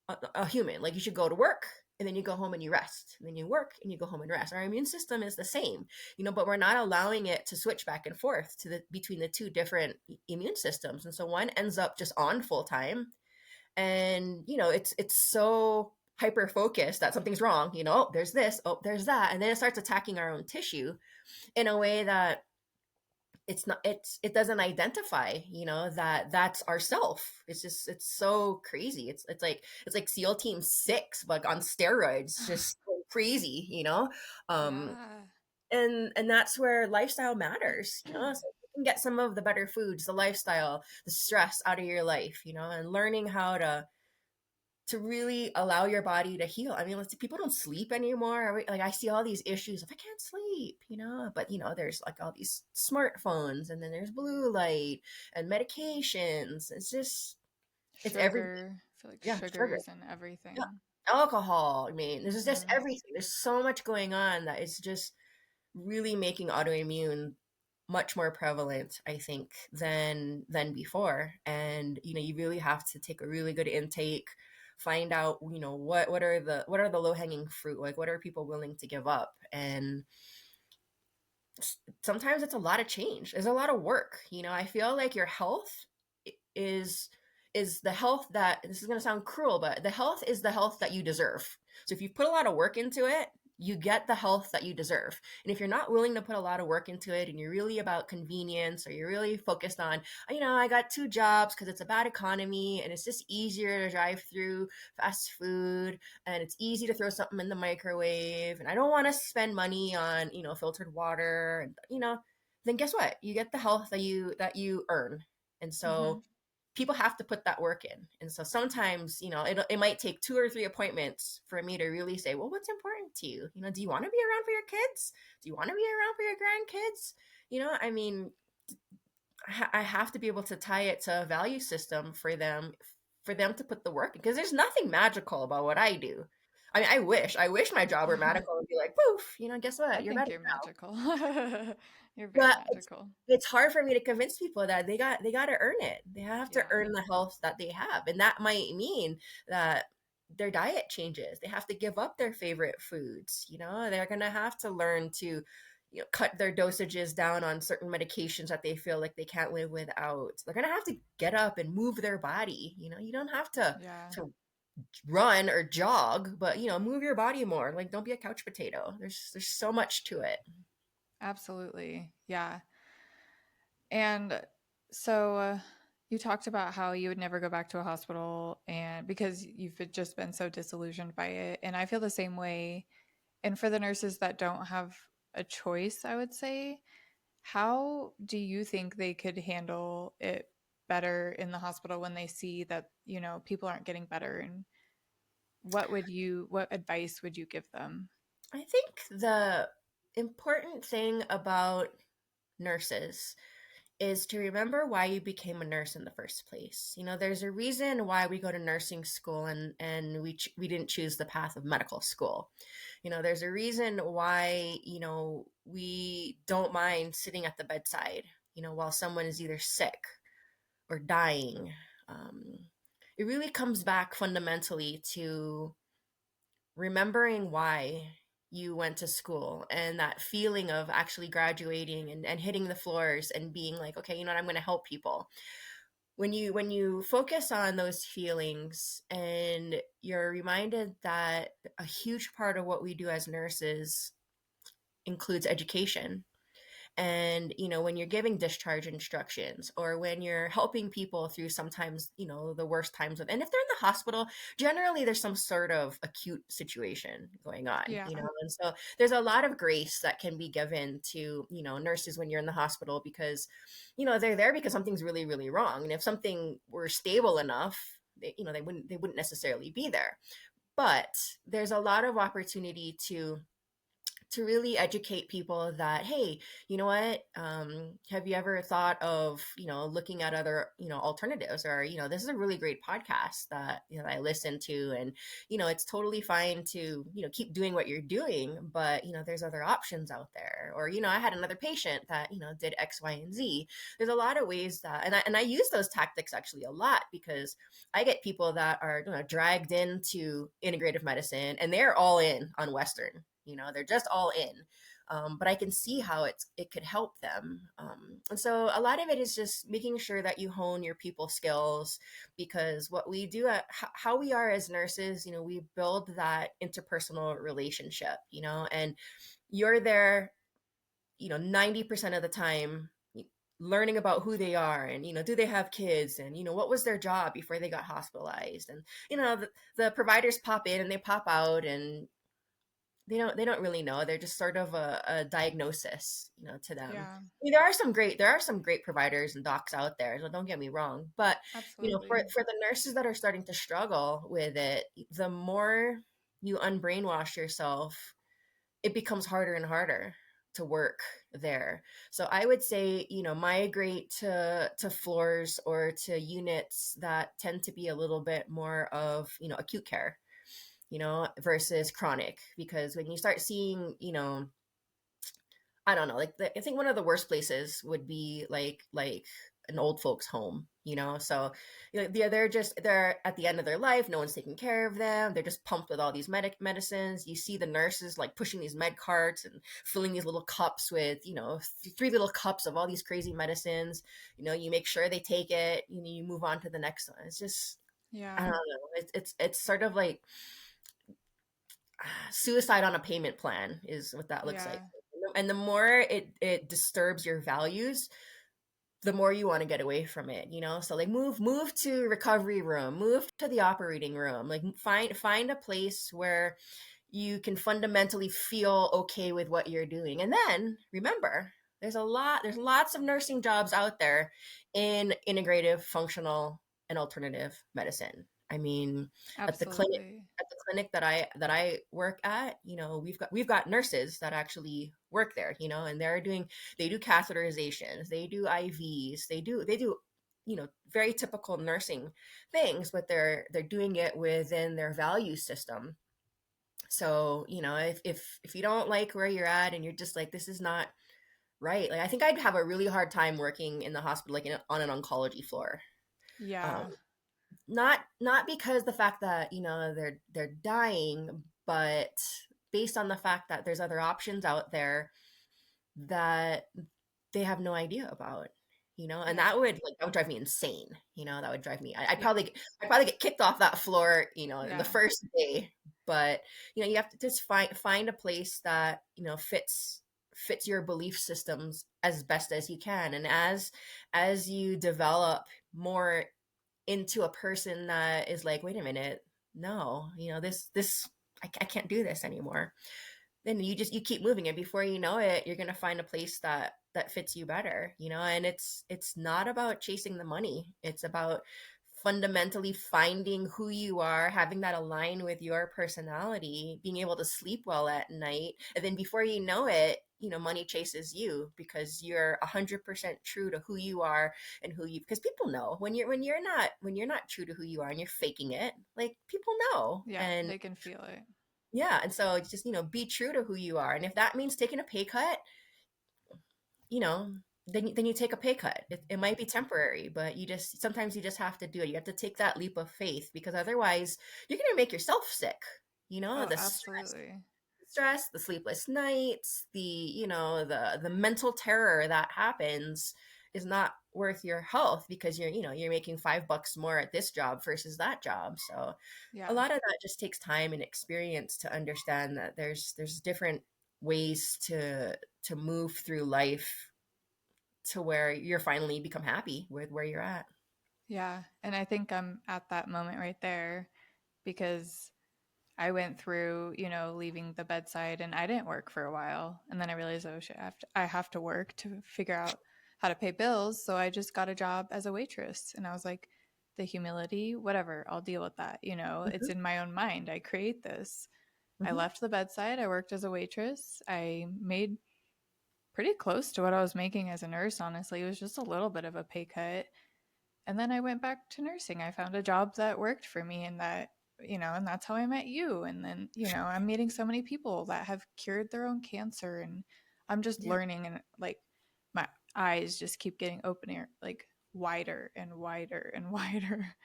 a human, like you should go to work and then you go home and you rest, and then you work and you go home and rest. Our immune system is the same, but we're not allowing it to switch back and forth between the two different immune systems, and so one ends up just on full time. And it's so hyper focused that something's wrong. There's this, oh, there's that, and then it starts attacking our own tissue in a way that it doesn't identify, that that's ourself. It's so crazy. It's like SEAL Team 6 but on steroids, just so crazy. um Yeah. and that's where lifestyle matters. So you can get some of the better foods, the lifestyle, the stress out of your life, and learning how to really allow your body to heal. I mean, let's see, people don't sleep anymore. Like I see all these issues of I can't sleep, but there's like all these smartphones, and then there's blue light and medications. It's everything. Sugar. I feel like Yeah, sugar. sugars and Yeah, everything. alcohol. I mean, there's just Hmm. everything. There's so much going on that is just really making autoimmune much more prevalent, I think, than before. And you really have to take a really good intake, find out what are the low hanging fruit, like what are people willing to give up. And sometimes it's a lot of change, there's a lot of work. I feel like your health is is the health that, this is going to sound cruel, but the health is the health that you deserve. So if you put a lot of work into it, you get the health that you deserve. And if you're not willing to put a lot of work into it, and you're really about convenience, or you're really focused on, I got two jobs because it's a bad economy and it's just easier to drive through fast food, and it's easy to throw something in the microwave, and I don't want to spend money on, filtered water, and then guess what? You get the health that you earn. And Hmm. so people have to put that work in. And so sometimes, it might take 2 or 3 appointments for me to really say, well, what's important to you? Do you want to be around for your kids? Do you want to be around for your grandkids? I mean, I have to be able to tie it to a value system for them to put the work in, because there's nothing magical about what I do. I mean, I wish my job were magical and be like, poof, guess I what? You're think better you're now. magical. You're very But it's magical. it's hard for me to convince people that they got to earn it. They have to Yeah. earn the health that they have, and that might mean that their diet changes. They have to give up their favorite foods. They're gonna have to learn to, cut their dosages down on certain medications that they feel like they can't live without. They're gonna have to get up and move their body. You don't have to Yeah. to run or jog, but move your body more. Like, don't be a couch potato. There's so much to it. Absolutely. Yeah. And so you talked about how you would never go back to a hospital and because you've just been so disillusioned by it. And I feel the same way. And for the nurses that don't have a choice, I would say, how do you think they could handle it better in the hospital when they see that, people aren't getting better? And what advice would you give them? I think the important thing about nurses is to remember why you became a nurse in the first place. There's a reason why we go to nursing school and we didn't choose the path of medical school. There's a reason why, we don't mind sitting at the bedside, while someone is either sick or dying. Um, it really comes back fundamentally to remembering why you went to school and that feeling of actually graduating and hitting the floors and being like, okay, I'm going to help people. When you focus on those feelings and you're reminded that a huge part of what we do as nurses includes education, and when you're giving discharge instructions or when you're helping people through sometimes the worst times of, and if they're in the hospital, generally there's some sort of acute situation going on, Yeah. and so there's a lot of grace that can be given to nurses when you're in the hospital, because they're there because something's really, really wrong, and if something were stable enough, they wouldn't necessarily be there. But there's a lot of opportunity to really educate people that, hey, you know what, have you ever thought of looking at other alternatives, or this is a really great podcast that I listen to, and it's totally fine to keep doing what you're doing, but there's other options out there, or I had another patient that did X, Y, and Z. There's a lot of ways that, and I use those tactics actually a lot, because I get people that are dragged into integrative medicine and they're all in on Western. They're just all in. But I can see how it could help them. And so a lot of it is just making sure that you hone your people skills, because what we do, how we are as nurses, we build that interpersonal relationship, and you're there, 90% of the time, learning about who they are, and do they have kids, and what was their job before they got hospitalized, and the providers pop in and they pop out, and they don't really know. They're just sort of a diagnosis, to them. Yeah. I mean, there are some great providers and docs out there, so don't get me wrong. But Absolutely. for the nurses that are starting to struggle with it, the more you unbrainwash yourself, it becomes harder and harder to work there. So I would say, migrate to floors or to units that tend to be a little bit more of, acute care, versus chronic. Because when you start seeing, I don't know, like I think one of the worst places would be like an old folks home, so they're at the end of their life, no one's taking care of them, they're just pumped with all these medicines. You see the nurses like pushing these med carts and filling these little cups with 3 little cups of all these crazy medicines. You make sure they take it, you move on to the next one. It's just, I Yeah. don't know, it's sort of like suicide on a payment plan is what that looks like. Yeah. And the more it disturbs your values, the more you want to get away from it, so like move to recovery room, move to the operating room, like find a place where you can fundamentally feel okay with what you're doing. And then remember, there's lots of nursing jobs out there in integrative, functional, and alternative medicine. I mean, at the clinic Absolutely. at the clinic that I work at, we've got nurses that actually work there, and they do catheterizations, they do IVs, they do very typical nursing things, but they're doing it within their value system. So, if you don't like where you're at and you're just like, this is not right, like I think I'd have a really hard time working in the hospital, like on an oncology floor. Um, Yeah. not because the fact that they're dying, but based on the fact that there's other options out there that they have no idea about, and Yeah. that would drive me insane. That would drive me, I'd Yeah. probably get kicked off that floor, in the Yeah. first day. But you have to just find a place that fits your belief systems as best as you can. And as you develop more into a person that is like, wait a minute, no, this I can't do this anymore, then you keep moving, and before you know it, you're going to find a place that fits you better. And it's not about chasing the money, it's about fundamentally finding who you are, having that align with your personality, being able to sleep well at night. And then before you know it, money chases you because you're 100% true to who you are and who you, because people know when you're not true to who you are and you're faking it, like people know. Yeah, And they can feel it. yeah, and so just, be true to who you are. And if that means taking a pay cut, you know, then you take a pay cut. It might be temporary, but sometimes you just have to do it. You have to take that leap of faith because otherwise you're going to make yourself sick. Oh, The absolutely. stress, the sleepless nights, the mental terror that happens is not worth your health because you're making $5 more at this job versus that job. So a Yeah. lot of that just takes time and experience to understand that there's different ways to move through life to where you're finally become happy with where you're at. Yeah. And I think I'm at that moment right there because I went through, leaving the bedside and I didn't work for a while. And then I realized, oh shit, I have to work to figure out how to pay bills. So I just got a job as a waitress. And I was like, the humility, whatever, I'll deal with that. It's Hmm. in my own mind. I create this. I Hmm. left the bedside. I worked as a waitress. I made pretty close to what I was making as a nurse, honestly. It was just a little bit of a pay cut. And then I went back to nursing. I found a job that worked for me and and that's how I met you. And then, I'm meeting so many people that have cured their own cancer and I'm just Yeah. learning and like my eyes just keep getting opener like wider and wider and wider.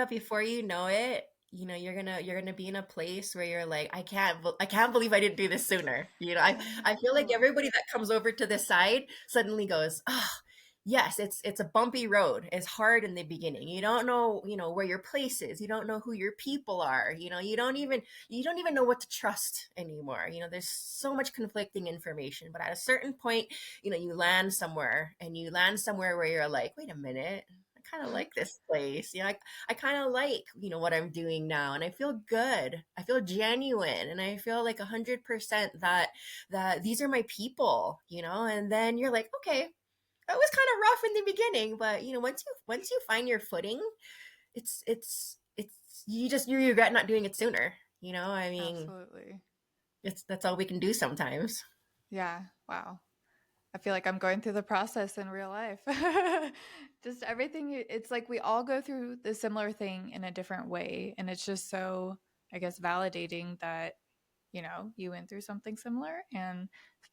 Before you know it, you're gonna be in a place where you're like, I can't believe I didn't do this sooner. I I feel like know. everybody that comes over to this side suddenly goes, oh, yes, it's a bumpy road. It's hard in the beginning. You don't know, where your place is. You don't know who your people are. You don't even know what to trust anymore. There's so much conflicting information. But at a certain point, you land somewhere, and you land somewhere where you're like, wait a minute. I kind of like this place. I kind of like, what I'm doing now, and I feel good. I feel genuine, and I feel like 100% that these are my people, and then you're like, okay, that was kind of rough in the beginning, but once you find your footing, it's you regret not doing it sooner. I mean, Absolutely. that's all we can do sometimes. Yeah. Wow. I feel like I'm going through the process in real life. Just everything, it's like we all go through the similar thing in a different way. And it's just so, I guess, validating that, you went through something similar and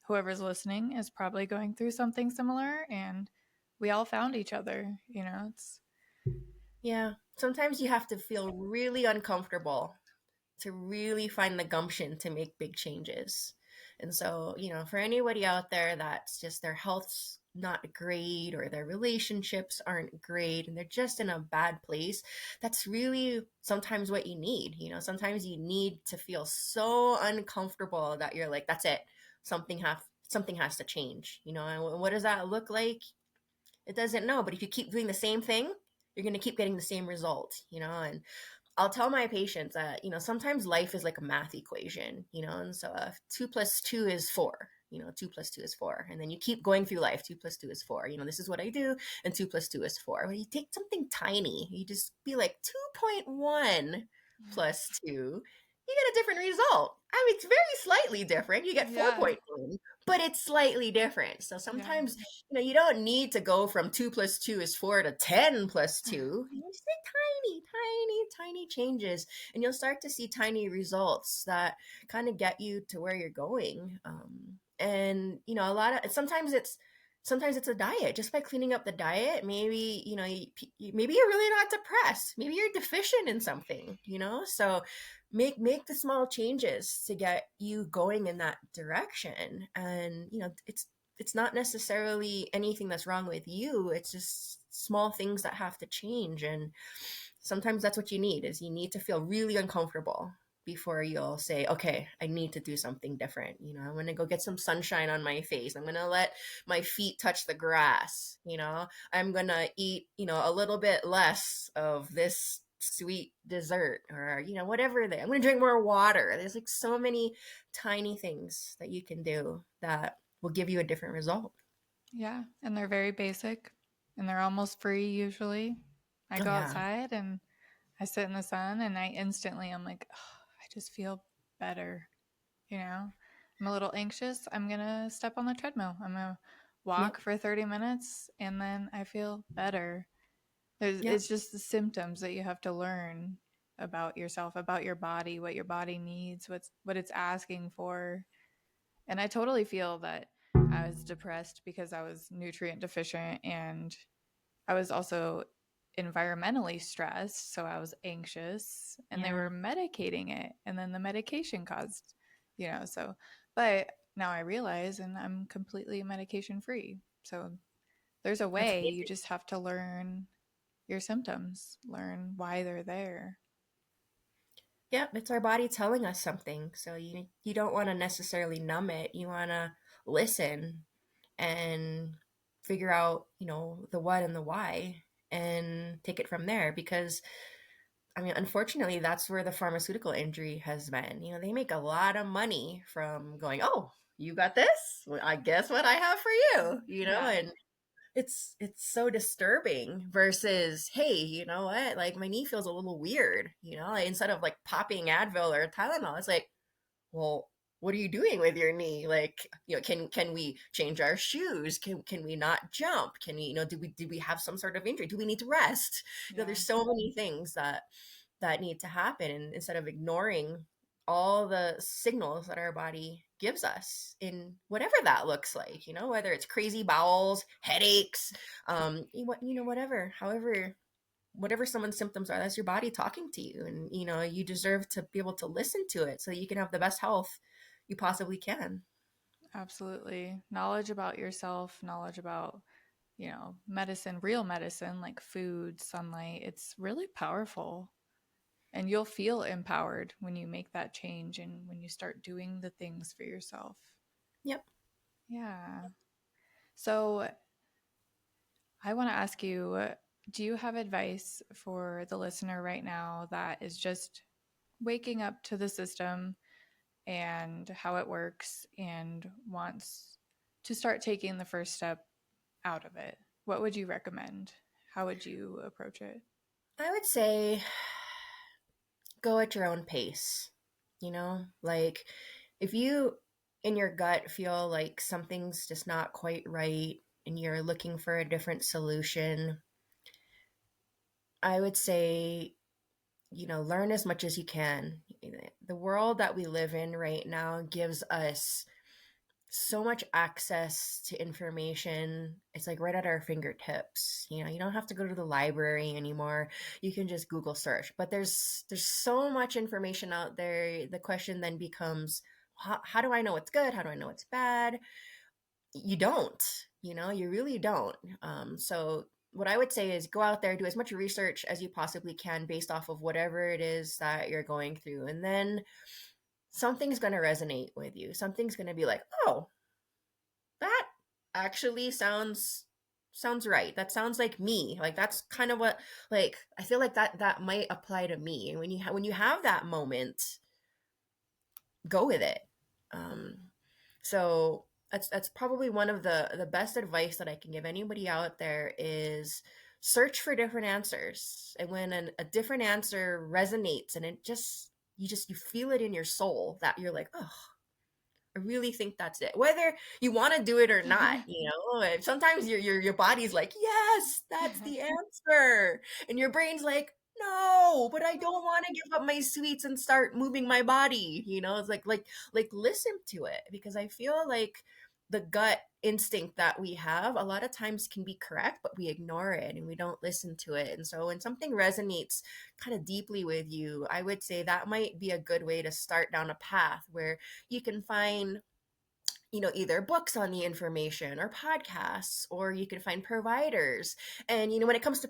whoever's listening is probably going through something similar. And we all found each other, it's, Yeah, sometimes you have to feel really uncomfortable to really find the gumption to make big changes. And so, for anybody out there that's just their health's not great or their relationships aren't great and they're just in a bad place, that's really sometimes what you need. Sometimes you need to feel so uncomfortable that you're like, that's it. Something has to change. And what does that look like? It doesn't know, but if you keep doing the same thing, you're going to keep getting the same result, and I'll tell my patients that, sometimes life is like a math equation, and so 2 plus 2 is 4, 2 plus 2 is 4. And then you keep going through life. 2 plus 2 is 4. This is what I do. And 2 plus 2 is 4. When you take something tiny, you just be like 2.1 plus 2, you get a different result. I mean, it's very slightly different. You get yeah, 4.1, but it's slightly different. So yeah, sometimes, you don't need to go from 2 plus 2 is 4 to 10 plus 2. You just make tiny, tiny, tiny changes, and you'll start to see tiny results that kind of get you to where you're going. And sometimes it's a diet. Just by cleaning up the diet, maybe maybe you're really not depressed. Maybe you're deficient in something. So make the small changes to get you going in that direction. And it's not necessarily anything that's wrong with you. It's just small things that have to change. And sometimes that's what you need, is you need to feel really uncomfortable before you'll say, okay, I need to do something different. I'm going to go get some sunshine on my face. I'm going to let my feet touch the grass. I'm going to eat, a little bit less of this sweet dessert, or, whatever. I'm going to drink more water. There's like so many tiny things that you can do that will give you a different result. yeah. And they're very basic and they're almost free usually. I Oh go yeah. outside and I sit in the sun and I instantly I'm like, oh, I just feel better, you know? I'm a little anxious. I'm going to step on the treadmill. I'm going to Yep. walk for 30 minutes and then I feel better. Yep. It's just the symptoms that you have to learn about yourself, about your body, what your body needs, what it's asking for. And I totally feel that I was depressed because I was nutrient deficient and I was also environmentally stressed, so I was anxious and they Yeah. were medicating it and then the medication caused, so but now I realize and I'm completely medication free. So there's a That's way, you amazing. just have to learn your symptoms, learn why they're there. Yeah, it's our body telling us something. So you don't want to necessarily numb it. You want to listen and figure out, the what and the why and take it from there because I mean, unfortunately, that's where the pharmaceutical industry has been. They make a lot of money from going, "Oh, you got this? Well, I guess what I have for you," Yeah. and it's so disturbing versus, hey, you know what, like my knee feels a little weird, like, instead of like popping Advil or Tylenol, it's like, well, what are you doing with your knee? Like, can we change our shoes? Can we not jump? Can we, do we have some sort of injury? Do we need to rest? Yeah. There's so many things that need to happen, and instead of ignoring all the signals that our body gives us in whatever that looks like, whether it's crazy bowels, headaches, whatever, however, whatever someone's symptoms are, that's your body talking to you, and you deserve to be able to listen to it so you can have the best health you possibly can. Absolutely. Knowledge about yourself, knowledge about, medicine, real medicine like food, sunlight, it's really powerful. And you'll feel empowered when you make that change and when you start doing the things for yourself. Yep. Yeah. So I want to ask you, do you have advice for the listener right now that is just waking up to the system and how it works and wants to start taking the first step out of it? What would you recommend? How would you approach it? I would say go at your own pace. Like, if you in your gut feel like something's just not quite right and you're looking for a different solution, I would say, learn as much as you can. The world that we live in right now gives us so much access to information. It's like right at our fingertips. You don't have to go to the library anymore. You can just Google search. But there's so much information out there. The question then becomes, how do I know what's good? How do I know what's bad? You don't. You really don't. So what I would say is go out there, do as much research as you possibly can based off of whatever it is that you're going through, and then something's going to resonate with you. Something's going to be like, oh, that actually sounds right. That sounds like me. Like, that's kind of what, like, I feel like that might apply to me. And when you have that moment, go with it. um so that's probably one of the best advice that I can give anybody out there is search for different answers. And when a different answer resonates and you feel it in your soul that you're like, oh, I really think that's it. Whether you want to do it or not, sometimes your body's like, yes, that's the answer, and your brain's like, no, but I don't want to give up my sweets and start moving my body. It's like listen to it, because I feel like the gut instinct that we have a lot of times can be correct, but we ignore it and we don't listen to it. And so when something resonates kind of deeply with you, I would say that might be a good way to start down a path where you can find, either books on the information or podcasts, or you can find providers. And when it comes to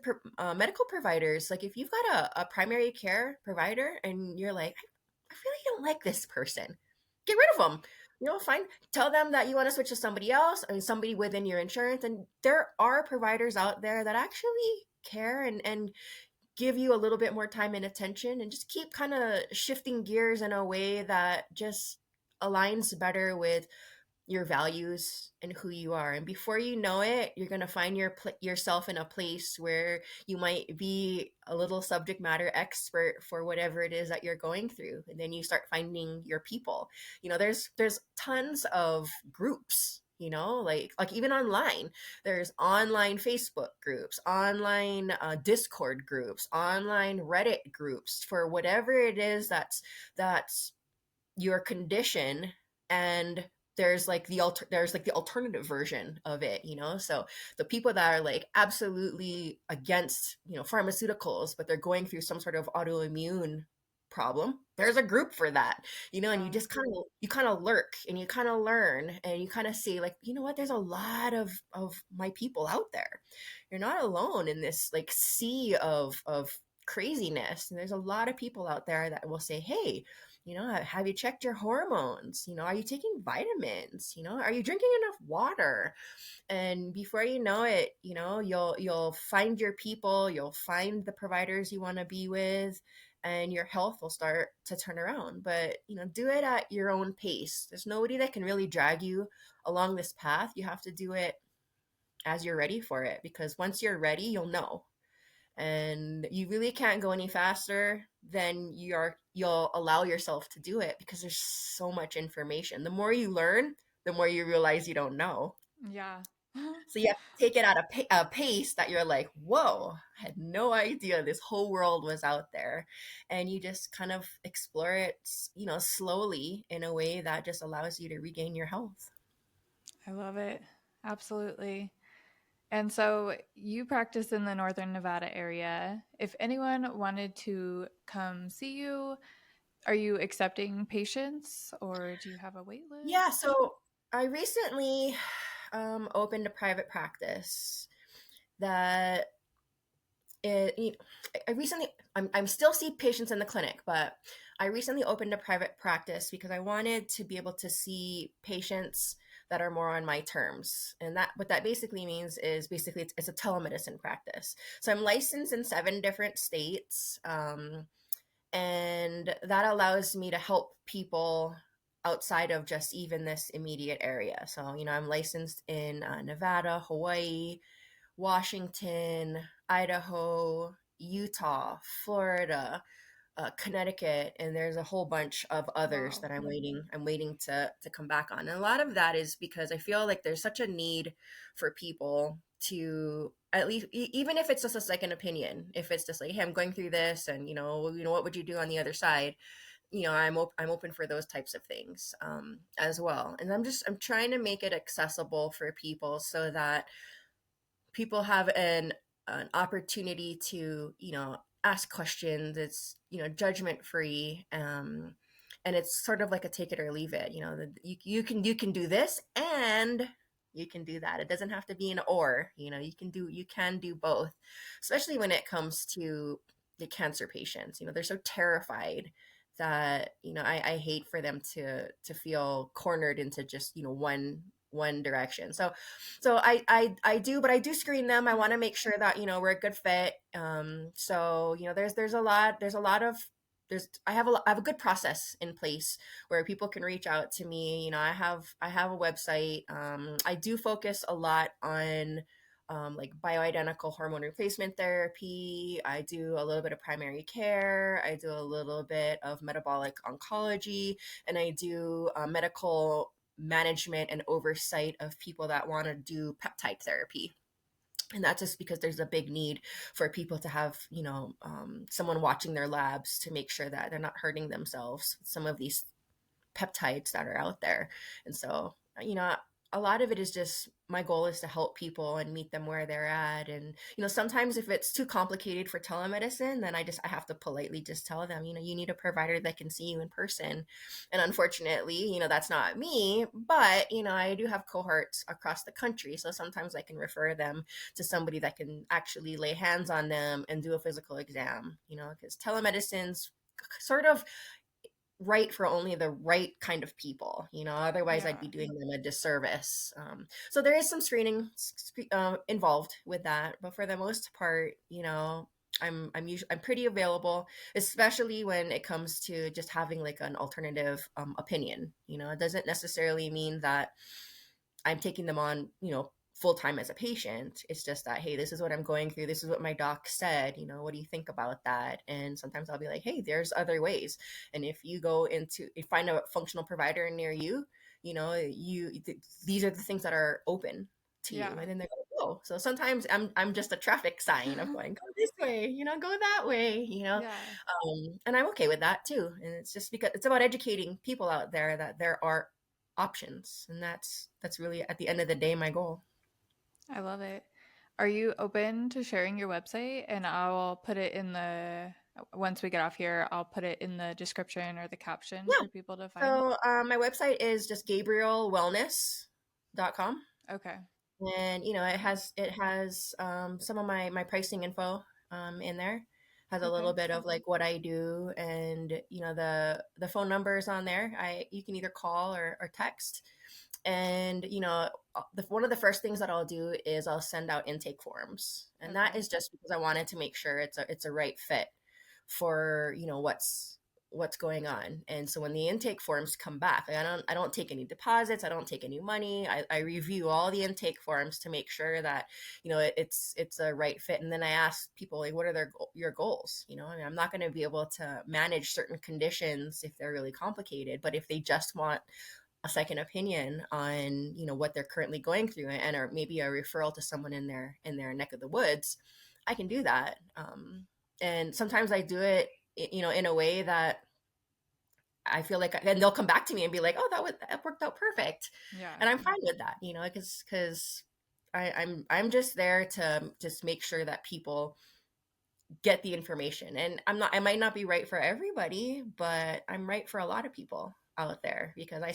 medical providers, like if you've got a primary care provider and you're like, I really don't like this person, get rid of them. Fine, tell them that you want to switch to somebody else and somebody within your insurance. And there are providers out there that actually care and give you a little bit more time and attention, and just keep kind of shifting gears in a way that just aligns better with your values and who you are. And before you know it, you're going to find yourself in a place where you might be a little subject matter expert for whatever it is that you're going through. And then you start finding your people. There's tons of groups, like even online. There's online Facebook groups, online Discord groups, online Reddit groups for whatever it is that's your condition. And there's like the alternative version of it, so the people that are like absolutely against pharmaceuticals, but they're going through some sort of autoimmune problem, there's a group for that, and you Wow. just kind of lurk and you kind of learn and you kind of see, like, what, there's a lot of my people out there. You're not alone in this like sea of craziness, and there's a lot of people out there that will say, hey, have you checked your hormones? Are you taking vitamins? Are you drinking enough water? And before you know it, you'll find your people, you'll find the providers you want to be with, and your health will start to turn around. But, do it at your own pace. There's nobody that can really drag you along this path. You have to do it as you're ready for it, because once you're ready, you'll know. And you really can't go any faster than you'll allow yourself to do it, because there's so much information. The more you learn, the more you realize you don't know. Yeah. So you have to take it at a pace that you're like, whoa, I had no idea this whole world was out there. And you just kind of explore it, slowly, in a way that just allows you to regain your health. I love it. Absolutely. And so you practice in the Northern Nevada area. If anyone wanted to come see you, are you accepting patients or do you have a wait Yeah, list? so I recently opened a private practice that it, I recently, I'm still see patients in the clinic, but I recently opened a private practice because I wanted to be able to see patients that are more on my terms. And that, what that basically means is, basically it's a telemedicine practice. So I'm licensed in 7 different states. And that allows me to help people outside of just even this immediate area. So, I'm licensed in Nevada, Hawaii, Washington, Idaho, Utah, Florida, Connecticut, and there's a whole bunch of others Wow. that I'm waiting to come back on. And a lot of that is because I feel like there's such a need for people to, at least, even if it's just a second opinion, if it's just like, hey, I'm going through this, and what would you do on the other side? I'm open for those types of things, as well. And I'm trying to make it accessible for people so that people have an opportunity to ask questions. It's judgment free, and it's sort of like a take it or leave it. You can do this and you can do that. It doesn't have to be an or. You can do both, especially when it comes to the cancer patients. They're so terrified that I hate for them to feel cornered into just one direction. So I do, but I do screen them. I want to make sure that we're a good fit. So there's a lot of there's I have a good process in place where people can reach out to me. I have a website. I do focus a lot on like bioidentical hormone replacement therapy. I do a little bit of primary care. I do a little bit of metabolic oncology, and I do medical management and oversight of people that want to do peptide therapy. And that's just because there's a big need for people to have, someone watching their labs to make sure that they're not hurting themselves with some of these peptides that are out there. And so, a lot of it is just, my goal is to help people and meet them where they're at. And, sometimes if it's too complicated for telemedicine, then I have to politely just tell them, you need a provider that can see you in person. And unfortunately, that's not me, but, I do have cohorts across the country. So sometimes I can refer them to somebody that can actually lay hands on them and do a physical exam, because telemedicine's sort of right for only the right kind of people. Otherwise I'd Yeah. be doing them a disservice. So there is some screening involved with that, but for the most part, I'm pretty available, especially when it comes to just having like an alternative opinion. It doesn't necessarily mean that I'm taking them on, full time as a patient. It's just that, hey, this is what I'm going through. This is what my doc said. What do you think about that? And sometimes I'll be like, hey, there's other ways. And if you find a functional provider near you, these are the things that are open to you. Yeah. And then they go, oh. So sometimes I'm just a traffic sign of going, go this way, go that way. Yeah. And I'm okay with that too. And it's just because it's about educating people out there that there are options, and that's really at the end of the day my goal. I love it. Are you open to sharing your website? And I'll put it in once we get off here, I'll put it in the description or the caption Yeah. for people to find. So my website is just gabrielwellness.com. Okay. And it has some of my pricing info in there. Has a Okay. little bit of like what I do, and the phone number is on there. You can either call or text. And one of the first things that I'll do is I'll send out intake forms, and that Okay. is just because I wanted to make sure it's a right fit for what's going on. And so when the intake forms come back, like I don't take any deposits, I don't take any money. I review all the intake forms to make sure that it's a right fit. And then I ask people, like, what are your goals? I mean, I'm not going to be able to manage certain conditions if they're really complicated, but if they just want a second opinion on what they're currently going through, and or maybe a referral to someone in their neck of the woods, I can do that. And sometimes I do it in a way that I feel like, and they'll come back to me and be like, oh, that worked out perfect. Yeah. And I'm fine with that, because I'm just there to just make sure that people get the information. And I might not be right for everybody, but I'm right for a lot of people out there, because I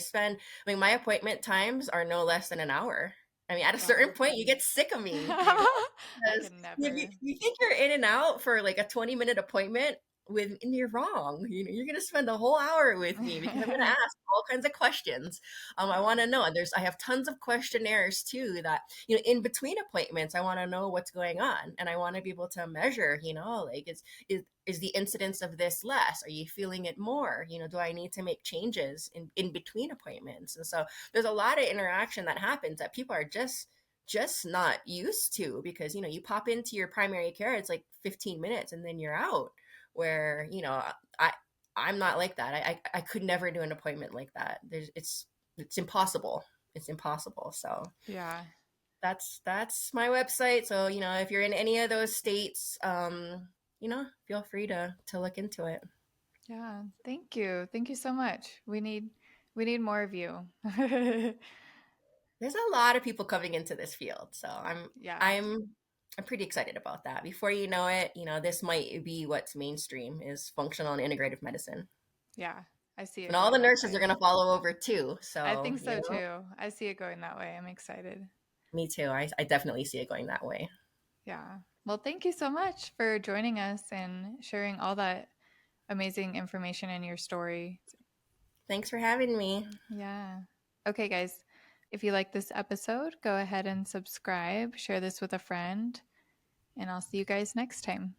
mean, my appointment times are no less than an hour. I mean, at a certain Wow. point, you get sick of me, I because could you, you, never. you think you're in and out for like a 20-minute appointment and you're wrong. You're going to spend a whole hour with me because I'm going to ask all kinds of questions. I Yeah. want to know. And I have tons of questionnaires too that, in between appointments, I want to know what's going on, and I want to be able to measure, like, is the incidence of this less? Are you feeling it more? Do I need to make changes in between appointments? And so there's a lot of interaction that happens that people are just not used to, because you pop into your primary care, it's like 15 minutes and then you're out. Where I I'm not like that. I could never do an appointment like that. It's impossible. It's impossible. So Yeah. that's my website. So if you're in any of those states, feel free to look into it. Yeah. Thank you. Thank you so much. We need more of you. There's a lot of people coming into this field, so Yeah. I'm I'm pretty excited about that. Before you know it, this might be what's mainstream, is functional and integrative medicine. Yeah. I see And it all the going that nurses are way. going to follow over too. I So, think so too. I see it going that way. I'm excited. me too. I definitely see it going that way. Yeah. Well, thank you so much for joining us and sharing all that amazing information in your story. Thanks for having me. Yeah. Okay, guys. If you like this episode, go ahead and subscribe, share this with a friend, and I'll see you guys next time.